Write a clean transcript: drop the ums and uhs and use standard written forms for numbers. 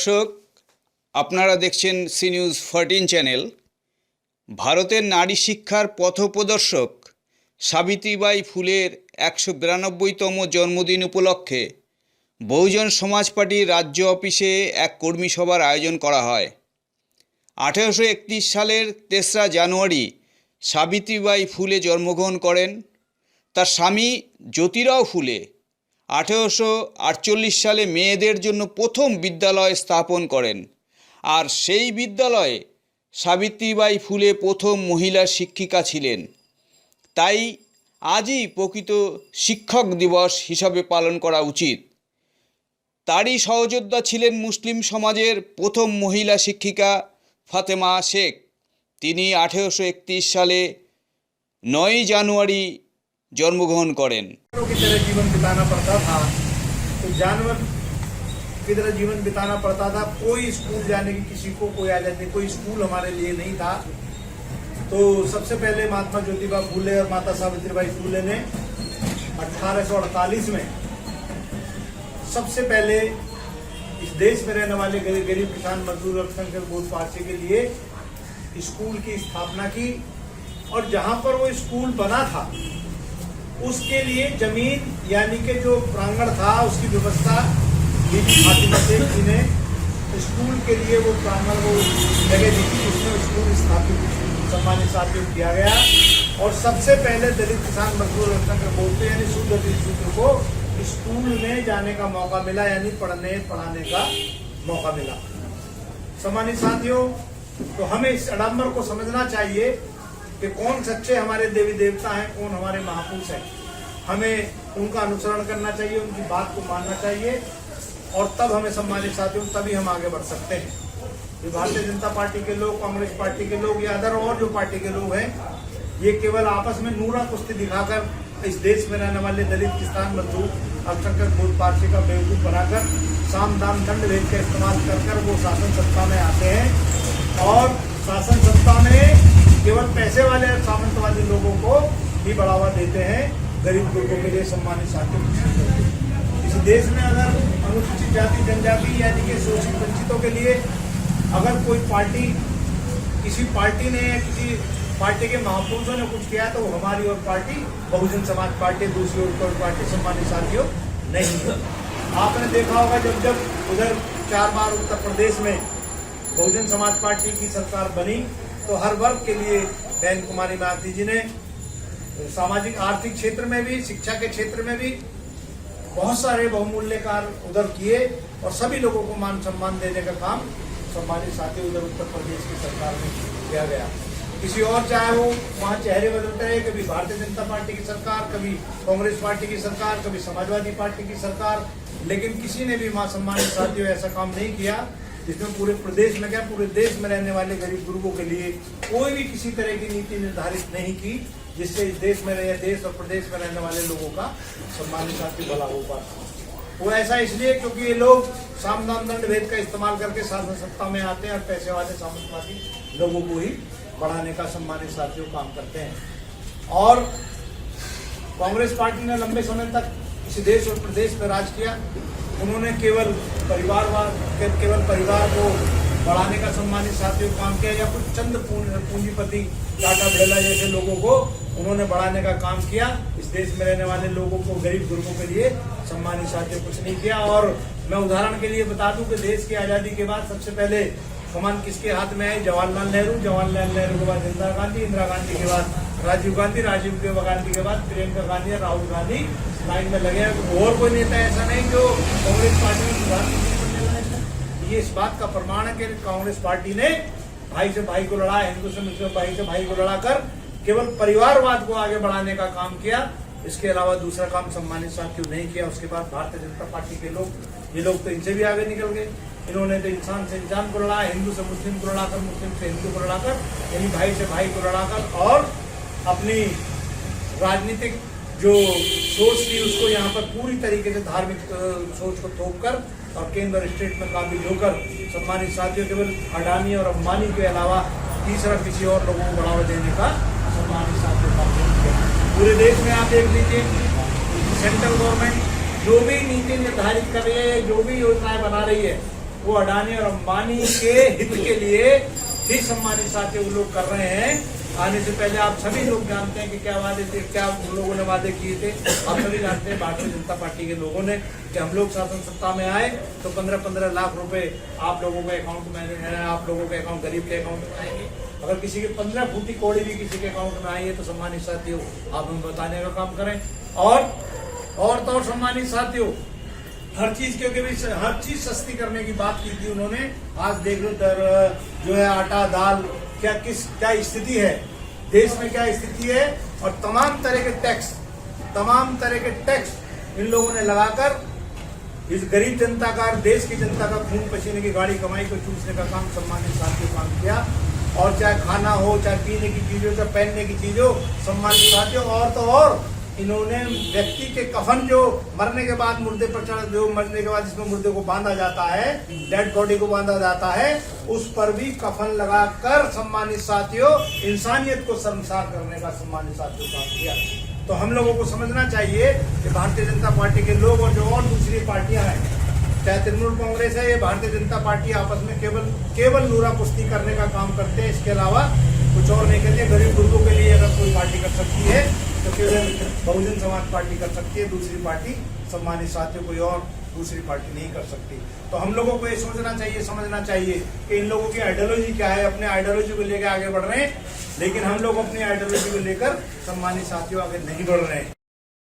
দর্শক, আপনারা দেখছেন সি নিউজ 14 চ্যানেল। ভারতের নারী শিক্ষার পথপ্রদর্শক সাবিত্রীবাই ফুলের 192তম জন্মদিন উপলক্ষে বহুজন সমাজ পার্টির রাজ্য অফিসে এক কর্মী সভার আয়োজন করা হয়। 1831 সালের 3রা জানুয়ারি সাবিত্রীবাই ফুলে জন্মগ্রহণ করেন। তার স্বামী জ্যোতিরাও ফুলে 1848 সালে মেয়েদের জন্য প্রথম বিদ্যালয় স্থাপন করেন, আর সেই বিদ্যালয়ে সাবিত্রীবাই ফুলে প্রথম মহিলা শিক্ষিকা ছিলেন। তাই আজই প্রকৃত শিক্ষক দিবস হিসাবে পালন করা উচিত। তারই সহযোদ্ধা ছিলেন মুসলিম সমাজের প্রথম মহিলা শিক্ষিকা ফাতেমা শেখ। তিনি 1831 সালে 9 জানুয়ারি जन्मग्रहण करें। की तरह जीवन बिताना पड़ता था, तो जानवर की तरह जीवन बिताना पड़ता था। कोई स्कूल जाने की किसी को कोई आजादी नहीं, कोई स्कूल हमारे लिए नहीं था। तो सबसे पहले महात्मा ज्योतिबा फूले और माता सावित्रीबाई फूले ने 1848 में सबसे पहले इस देश में रहने वाले गरीब किसान मजदूर अल्पसंख्यक बहु पार्टी के लिए स्कूल की स्थापना की। और जहां पर वो स्कूल बना था उसके लिए जमीन यानी कि जो प्रांगण था उसकी व्यवस्था बीबी फातिमा शेख जी ने स्कूल के लिए वो प्रांगण वो जगह दी थी, उसमें स्कूल स्थापित सम्मानित साथियों किया गया। और सबसे पहले दलित किसान मजदूर बोलते यानी शुद्ध दलित सूत्र को स्कूल में जाने का मौका मिला, यानी पढ़ाने का मौका मिला। सम्मानित साथियों, तो हमें इस आडंबर को समझना चाहिए कि कौन सच्चे हमारे देवी देवता हैं, कौन हमारे महापुरुष हैं। हमें उनका अनुसरण करना चाहिए, उनकी बात को मानना चाहिए, और तब हमें सम्मानित साथियों तभी हम आगे बढ़ सकते हैं। ये भारतीय जनता पार्टी के लोग, कांग्रेस पार्टी के लोग या अदर और जो पार्टी के लोग हैं, ये केवल आपस में नूरा कुश्ती दिखाकर इस देश में रहने वाले दलित किसान मजदूर अल्पसंख्यक बहु पार्टी का बेवकूफ बनाकर साम दाम दंड भेद का इस्तेमाल कर वो शासन सत्ता में आते हैं, और शासन सत्ता में केवल पैसे वाले और सामंतवादी लोगों को भी बढ़ावा देते हैं, गरीब लोगों के लिए सम्मानित साथियों। इस देश में अगर अनुसूचित जाति जनजाति यानी कि शोषित वंचितों के लिए अगर कोई पार्टी, किसी पार्टी ने या किसी पार्टी के महापुरुषों ने कुछ किया तो हमारी और पार्टी बहुजन समाज पार्टी, दूसरी और कोई पार्टी सम्मानित साथियों नहीं है। आपने देखा होगा जब उधर 4 बार उत्तर प्रदेश में बहुजन समाज पार्टी की सरकार बनी तो हर वर्ग के लिए बहन कुमारी मायावती जी ने सामाजिक आर्थिक क्षेत्र में भी, शिक्षा के क्षेत्र में भी बहुत सारे बहुमूल्य कार्य उधर किए, और सभी लोगों को मान सम्मान देने का काम सम्मानित साथी उधर उत्तर प्रदेश की सरकार में किया गया। किसी और चाहे वो वहाँ चेहरे बदलते रहे, कभी भारतीय जनता पार्टी की सरकार, कभी कांग्रेस पार्टी की सरकार, कभी समाजवादी पार्टी की सरकार, लेकिन किसी ने भी वहाँ सम्मानित साथियों ऐसा काम नहीं किया जिसमें पूरे प्रदेश में क्या पूरे देश में रहने वाले गरीब गुरुओं के लिए कोई भी किसी तरह की नीति निर्धारित नहीं की जिससे इस देश में रहे देश और प्रदेश में रहने वाले लोगों का सम्मानित साथी भला हो पाता। वो ऐसा इसलिए क्योंकि ये लोग साम दाम दंड भेद का इस्तेमाल करके शासन सत्ता में आते हैं और पैसे वाले सामंतवादी लोगों को ही बढ़ाने का सम्मानित साथियों काम करते हैं। और कांग्रेस पार्टी ने लंबे समय तक इस देश और प्रदेश में राज किया। उन्होंने केवल परिवार को बढ़ाने का सम्मानित साथियों काम किया, या कुछ चंद पूंजीपति टाटा बिरला जैसे लोगों को उन्होंने बढ़ाने का काम किया। इस देश में रहने वाले लोगों को, गरीब गुरुओं के लिए सम्मानित साथियों कुछ नहीं किया। और मैं उदाहरण के लिए बता दूं कि देश की आज़ादी के बाद सबसे पहले कमान किसके हाथ में आई? जवाहरलाल नेहरू के बाद इंदिरा गांधी के बाद राजीव गांधी के बाद प्रियंका गांधी और राहुल गांधी लाइन में लगे। और कोई नेता ऐसा नहीं जो कांग्रेस पार्टी में प्रधानमंत्री बनने वाले थे। ये इस बात का प्रमाण है कि कांग्रेस पार्टी ने भाई से भाई को लड़ा, हिंदू से मुस्लिम, भाई से भाई को लड़ाकर केवल परिवारवाद को आगे बढ़ाने का काम किया। इसके अलावा दूसरा काम सम्मानित साथियों नहीं किया। उसके बाद भारतीय जनता पार्टी के लोग, ये लोग तो इनसे भी आगे निकल गए। इन्होंने तो इंसान से इंसान को लड़ा, हिंदू से मुस्लिम को लड़ाकर, मुस्लिम से हिंदू को लड़ाकर, यानी भाई से भाई को लड़ाकर, और अपनी राजनीतिक जो सोच थी उसको यहाँ पर पूरी तरीके से धार्मिक सोच को थोप कर और केंद्र और स्टेट में काबिज होकर सम्मानित साथियों केवल अडानी और अंबानी के अलावा तीसरा किसी और लोगों को बढ़ावा देने का सम्मानित साथियों का पूरे देश में आप देख लीजिए। सेंट्रल गवर्नमेंट जो भी नीति निर्धारित कर रही है, जो भी योजनाएं बना रही है, वो अडानी और अंबानी के हित के लिए ही सम्मानित साथी वो लोग कर रहे हैं। आने से पहले आप सभी लोग जानते हैं कि क्या वादे थे, क्या उन लोगों ने वादे किए थे। आप सभी जानते हैं भारतीय जनता पार्टी के लोगों ने कि हम लोग शासन सत्ता में आए तो 15-15 लाख रुपए आप लोगों के अकाउंट में, आप लोगों के अकाउंट, गरीब के अकाउंट में आएंगे। अगर किसी के 15 फूटी कौड़ी भी किसी के अकाउंट में आई है तो सम्मानित साथियों आप हमें बताने का काम करें। और तो और सम्मानित साथियों, हर चीज क्योंकि हर चीज सस्ती करने की बात की थी उन्होंने। आज देख लो जो है आटा दाल क्या स्थिति है देश में, क्या स्थिति है। और तमाम तरह के टैक्स इन लोगों ने लगाकर इस गरीब जनता का, देश की जनता का खून पसीने की गाड़ी कमाई को चूसने का काम सम्मानित साथियों काम किया। और चाहे खाना हो, चाहे पीने की चीज हो, चाहे पहनने की चीज हो, सम्मानित साथियों। और तो और इन्होंने व्यक्ति के कफन जो मरने के बाद मुर्दे पर चढ़, जो मरने के बाद जिसमें मुर्दे को बांधा जाता है, डेड बॉडी को बांधा जाता है, उस पर भी कफन लगाकर सम्मानित साथियों इंसानियत को शर्मसार करने का सम्मानित साथियों काम किया। तो हम लोगों को समझना चाहिए कि भारतीय जनता पार्टी के लोग और जो और दूसरी पार्टियां हैं, चाहे तृणमूल कांग्रेस है या भारतीय जनता पार्टी, आपस में केवल नूरा पुस्ती करने का काम करते हैं। इसके अलावा कुछ और नहीं करते। गरीब गुरबों के लिए अगर कोई पार्टी कर सकती है तो केवल बहुजन समाज पार्टी कर सकती है, दूसरी पार्टी सम्मानित साथियों कोई और दूसरी पार्टी नहीं कर सकती। तो हम लोगों को ये सोचना चाहिए, समझना चाहिए कि इन लोगों की आइडियोलॉजी क्या है। अपने आइडियोलॉजी को लेकर आगे बढ़ रहे हैं, लेकिन हम लोग अपनी आइडियोलॉजी को लेकर सम्मानित साथियों आगे नहीं बढ़ रहे हैं।